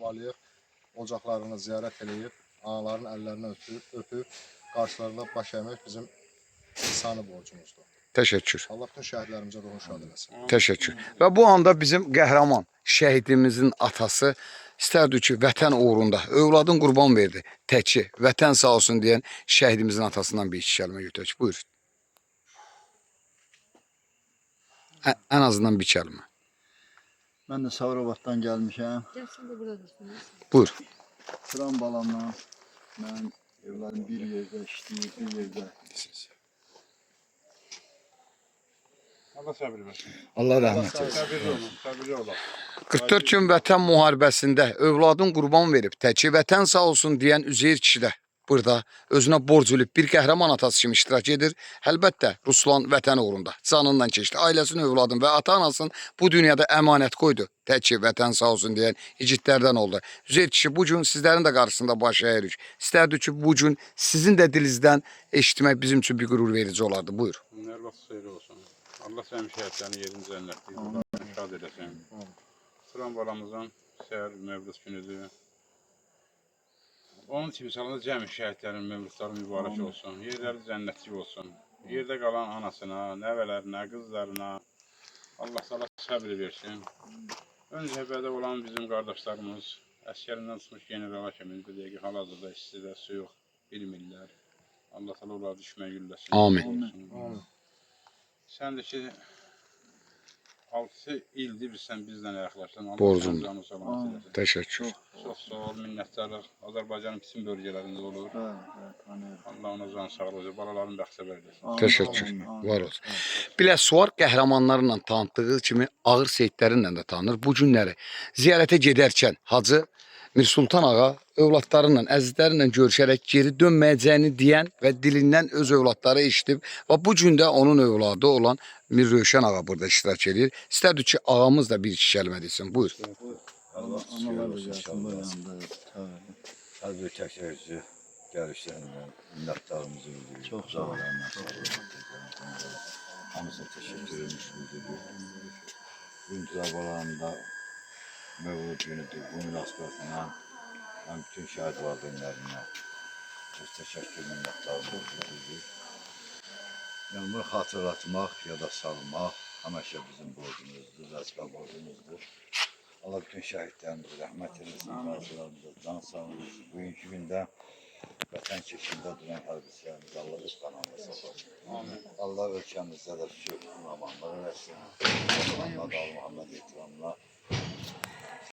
Aliyev ocaqlarını ziyarət edib, anaların əllərini öpüb, qarşılarında baş əymək bizim insani borcumuzdur. Təşəkkür. Allah bütün şəhidlərimizə ruhunu şad eləsin. Təşəkkür. Və bu anda bizim qəhrəman şəhidimizin atası istərdi ki, vətən uğrunda övladın qurban verdi. Təki vətən sağ olsun deyən şəhidimizin atasından bir iki kəlmə götürək. Buyur. Ən azından bir kəlmə. Mən də Savrovatdan gəlmişəm. Buyur. Turan balamla mən evlərim bir yerdə işləyir, bir yerdə. Allah səbir versin. Allah rəhmət etsin. Səbirli olun, səbirli olun. 44 gün vətən müharibəsində övladın qurban verib, təki vətən sağ olsun deyən Üzeyir kişi də burada özünə borc bilib bir qəhrəman atası kimi iştirak edir. Əlbəttə, Ruslan vətən uğrunda canından keçdi. Ailəsinin, övladın və ata-anasının bu dünyada əmanət qoydu. Təki vətən sağ olsun deyən igidlərdən oldu. Üzeyir kişi, bu gün sizlərin də qarşısında baş əyirik. İstərdik ki, bu gün sizin də dilinizdən eşitmək bizim üçün bir qürur verici olardı. Buyur. Hər vaxt xeyirli olsun. Allah sənin şəhidlərini yerin cənnətdir. Şad eləsin. Turan balamızın səhər mövlud günüdür. Onun timsalında cəmi şəhidlərin mövludları mübarək olsun. Yerləri cənnətlik olsun. Yerdə qalan anasına, nəvələrinə, qızlarına Allah sana səbir versin. Ön cəbhədə olan bizim qardaşlarımız əskərindən çıxmış generala kimi deyək, hal-hazırda istidə su yox bilmirlər. Allah təala onları düşmən gülləsin. Amin. Sən də ki 6 ildir sən bizlə yaxlaşdın. Borcumdur. Təşəkkür. Təşəkkür. Çox sağ ol, minnətdarlıq. Azərbaycanın bütün bölgələrində olur. Allah ona can sağlığı, balaların bəxtə versin. Təşəkkür. Var olsun. Biləsuvar qəhrəmanlarla tanıtdığı kimi ağır seyidlərinlə də tanınır. Bu günləri ziyarətə gedərkən Hacı Mirsultan ağa övladlarıyla, əzizlərinlə görüşərək geri dönməyəcəyini deyən və dilindən öz övladları eşidib və bu gün də onun övladı olan Mir Rövşən ağa burada iştirak edir. İstərdik ki, ağamız da bir iki kəlmə desin. Buyur. Allah analar da gəlsin bu yanında. Hər bir təşəkkürcü gəlişlərindən minnətdarımızı ödəyir. Çox sağ olun. Hamısı təşəkkür etmişimizdir. Bugün Zabalarında mövlud günüdür. Bu münasibətilə mən bütün şəhid valideynlərinə öz təşəkkür minnətdarımızı ödəyir. Yəni bunu xatırlatmaq, yada salmaq həmişə bizim borcumuzdur, vəzifə borcumuzdur. Allah bütün şəhidlərimizi rəhmət edilsin, qazilərimizə can sağlığı. Bugünkü gündə vətən keşiyində duran hərbiçilərimizi Allah öz qanalına salsın. Allah ölkəmizdə də sülh, amanlıq eləsin. Allah da Muhammed ehtiramla